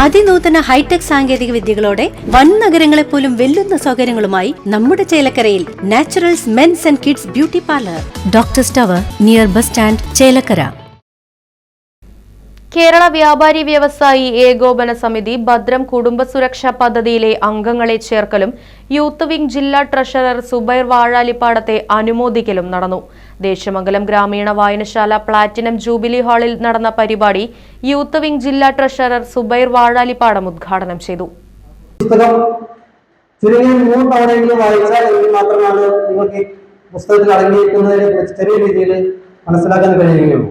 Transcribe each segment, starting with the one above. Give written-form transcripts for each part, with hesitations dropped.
അതിനൂതന hi tech സാങ്കേതിക വിദ്യകളോടെ വൻ നഗരങ്ങളെ പോലും വെല്ലുന്ന സൗകര്യങ്ങളുമായി നമ്മുടെ ചേലക്കരയിൽ Naturals men's and kids beauty parlour, doctors tower near bus stand, Chelakkara. Kerala Vyapari Vyavasayi Ekopana Samithi Bhadram കുടുംബ സുരക്ഷാ പദ്ധതിയിലെ അംഗങ്ങളെ ചേർക്കലും യൂത്ത് വിംഗ് ജില്ലാ ട്രഷറർ സുബൈർ വാഴാലിപ്പാടത്തെ അനുമോദിക്കലും നടന്നു. ദേശമംഗലം ഗ്രാമീണ വായനശാല പ്ലാറ്റിനം ജൂബിലി ഹാളിൽ നടന്ന പരിപാടി യൂത്ത് വിംഗ് ജില്ലാ ട്രഷറർ സുബൈർ വാഴാലിപ്പാടം ഉദ്ഘാടനം ചെയ്തു. പുസ്തകത്തിൽ അടങ്ങിയിരിക്കുന്നതിനെ ചെറിയ രീതിയിൽ മനസ്സിലാക്കാൻ കഴിയുകയുള്ളൂ.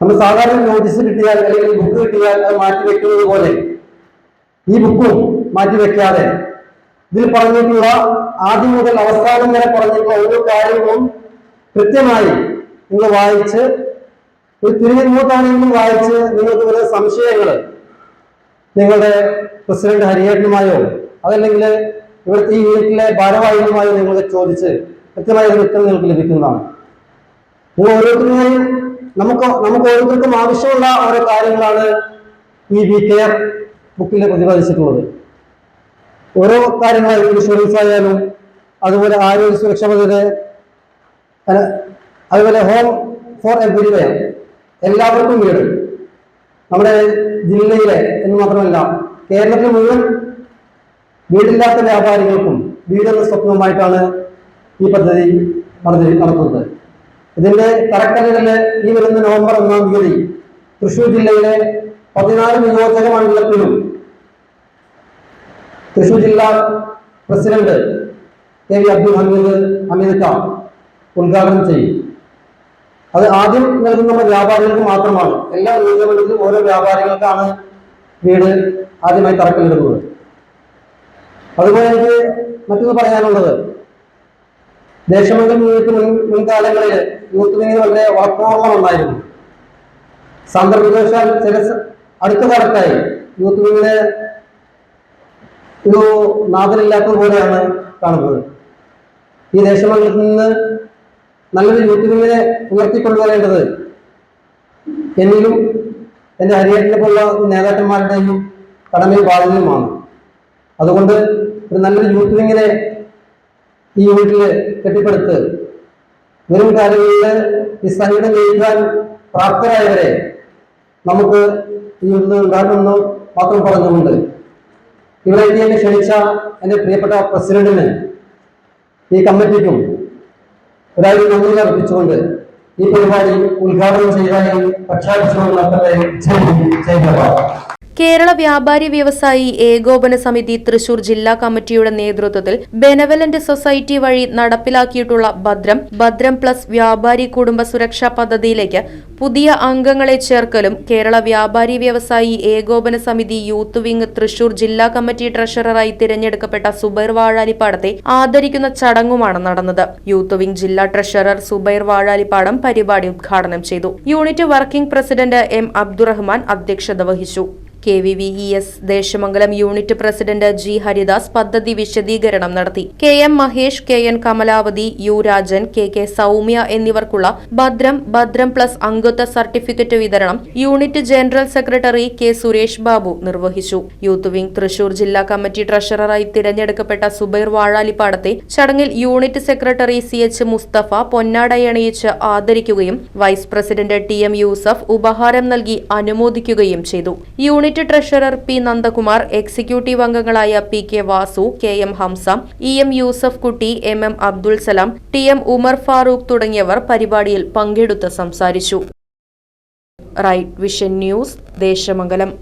നമ്മൾ സാധാരണ നോട്ടീസ് കിട്ടിയാൽ അല്ലെങ്കിൽ ബുക്ക് കിട്ടിയാൽ അത് മാറ്റിവെക്കുന്നത് പോലെ ഈ ബുക്കും മാറ്റിവെക്കാതെ ഇതിൽ പറഞ്ഞിട്ടുള്ള ആദ്യം മുതൽ അവസാനം വരെ പറഞ്ഞിട്ടുള്ള ഓരോ കാര്യങ്ങളും കൃത്യമായി നിങ്ങൾ വായിച്ച് ഒരു തിരിഞ്ഞുകൂട്ടാണെങ്കിലും വായിച്ച് നിങ്ങൾക്ക് വരുന്ന സംശയങ്ങൾ നിങ്ങളുടെ പ്രസിഡന്റ് ഹരിയേട്ടനുമായോ അതല്ലെങ്കിൽ ഇവിടുത്തെ ഈ വീട്ടിലെ ഭാരവാഹികളുമായോ നിങ്ങൾക്ക് ചോദിച്ച് കൃത്യമായ ഒരു ഉത്തരം നിങ്ങൾക്ക് ലഭിക്കുന്നതാണ്. നിങ്ങൾ ഓരോരുത്തരെയും നമുക്ക് ഓരോരുത്തർക്കും ആവശ്യമുള്ള ഓരോ കാര്യങ്ങളാണ് ഈ വി കെയർ ബുക്കിൽ പ്രതിപാദിച്ചിട്ടുള്ളത്. ഓരോ കാര്യങ്ങളായി ഇൻഷുറൻസ് ആയാലും അതുപോലെ ആരോഗ്യ സുരക്ഷ പദ്ധതി, അതുപോലെ ഹോം ഫോർ എവരിവെയർ, എല്ലാവർക്കും വീട്, നമ്മുടെ ജില്ലയിലെ എന്ന് മാത്രമല്ല കേരളത്തിൽ മുഴുവൻ വീടില്ലാത്ത വ്യാപാരികൾക്കും വീടെന്ന സ്വപ്നവുമായിട്ടാണ് ഈ പദ്ധതി നടത്തുന്നത്. ഇതിന്റെ തറക്കല്ലിടല് ഈ വരുന്ന നവംബർ 1-ാം തീയതി തൃശൂർ ജില്ലയിലെ 14 നിയോജക മണ്ഡലത്തിലും തൃശൂർ ജില്ലാ president K V Abdul Hameed Khan ഉദ്ഘാടനം ചെയ്യും. അത് ആദ്യം നൽകുന്ന വ്യാപാരികൾക്ക് മാത്രമാണ്. എല്ലാ നിയോജകമണ്ഡലത്തിലും ഓരോ വ്യാപാരികൾക്കാണ് വീട് ആദ്യമായി തറക്കല്ലിടുന്നത്. അതുപോലെ എനിക്ക് മറ്റൊന്ന് പറയാനുള്ളത്, ദേശമംഗലം യൂണിറ്റ് മുൻകാലങ്ങളിൽ യൂത്ത് വിംഗിന് വളരെ വാക്കോളം ഉണ്ടായിരുന്നു. സാന്ദർഭികവശാൽ അടുത്ത കാലത്തായി യൂത്ത് വിംഗിന് ഒരു നാഥനില്ലാത്തത് പോലെയാണ് കാണുന്നത്. ഈ ദേശമംഗലത്തിൽ നിന്ന് നല്ലൊരു യൂത്ത് വിംഗിനെ ഉയർത്തിക്കൊണ്ടുവരേണ്ടത് എന്നിലും എൻ്റെ ഹരിയേട്ടനെ പോലുള്ള നേതാക്കന്മാരുടെയും കടമയും ബാധ്യതയുമാണ്. അതുകൊണ്ട് ഒരു നല്ലൊരു യൂത്ത് വിംഗിനെ ഈ യൂണിറ്റിൽ കെട്ടിപ്പടുത്ത് വരും കാലങ്ങളിൽ ഈ സംഘടന നയിക്കാൻ പ്രാപ്തരായവരെ നമുക്ക് ഈ യൂണിറ്റിൽ ഉണ്ടാകുമെന്ന് മാത്രം പറഞ്ഞുകൊണ്ട് ഇവിടെ എന്നെ ക്ഷണിച്ച എൻ്റെ പ്രിയപ്പെട്ട പ്രസിഡന്റിന് ഈ കമ്മിറ്റിക്കും ഒരാഴ്ച നന്ദി അർപ്പിച്ചുകൊണ്ട് ഈ പരിപാടി ഉദ്ഘാടനം ചെയ്തതായി പ്രഖ്യാപിച്ചുകൊണ്ട് കേരള വ്യാപാരി വ്യവസായി ഏകോപന സമിതി തൃശൂർ ജില്ലാ കമ്മിറ്റിയുടെ നേതൃത്വത്തിൽ ബെനവലന്റ് സൊസൈറ്റി വഴി നടപ്പിലാക്കിയിട്ടുള്ള ഭദ്രം പ്ലസ് വ്യാപാരി കുടുംബ സുരക്ഷാ പദ്ധതിയിലേക്ക് പുതിയ അംഗങ്ങളെ ചേർക്കലും കേരള വ്യാപാരി വ്യവസായി ഏകോപന സമിതി യൂത്ത് വിംഗ് തൃശൂർ ജില്ലാ കമ്മിറ്റി ട്രഷററായി തിരഞ്ഞെടുക്കപ്പെട്ട സുബൈർ വാഴാലിപ്പാടത്തെ ആദരിക്കുന്ന ചടങ്ങുമാണ് നടന്നത്. യൂത്ത് വിംഗ് ജില്ലാ ട്രഷറർ സുബൈർ വാഴാലിപ്പാടം പരിപാടി ഉദ്ഘാടനം ചെയ്തു. Unit working president M Abdurahman അധ്യക്ഷത വഹിച്ചു. KVVES Desamangalam unit president G Haridas പദ്ധതി വിശദീകരണം നടത്തി. KM Mahesh, KN Kamalavathi, U Rajan, KK Soumya എന്നിവർക്കുള്ള ഭദ്രം പ്ലസ് അംഗത്വ സർട്ടിഫിക്കറ്റ് വിതരണം unit general secretary K Suresh Babu നിർവഹിച്ചു. യൂത്ത് വിംഗ് തൃശൂർ ജില്ലാ കമ്മിറ്റി ട്രഷററായി തിരഞ്ഞെടുക്കപ്പെട്ട സുബൈർ വാഴാലിപ്പാടത്തെ ചടങ്ങിൽ യൂണിറ്റ് സെക്രട്ടറി CH മുസ്തഫ പൊന്നാടയണിയിച്ച് ആദരിക്കുകയും വൈസ് പ്രസിഡന്റ് TM യൂസഫ് ഉപഹാരം നൽകി അനുമോദിക്കുകയും ചെയ്തു. Unit treasurer P Nandakumar, executive അംഗങ്ങളായ PK Vasu, KM Hamza, EM Yusuf Kutty, MM Abdul Salam, TM Umar Farooq തുടങ്ങിയവർ പരിപാടിയിൽ പങ്കെടുത്ത് സംസാരിച്ചു. Right Vision News, Desamangalam.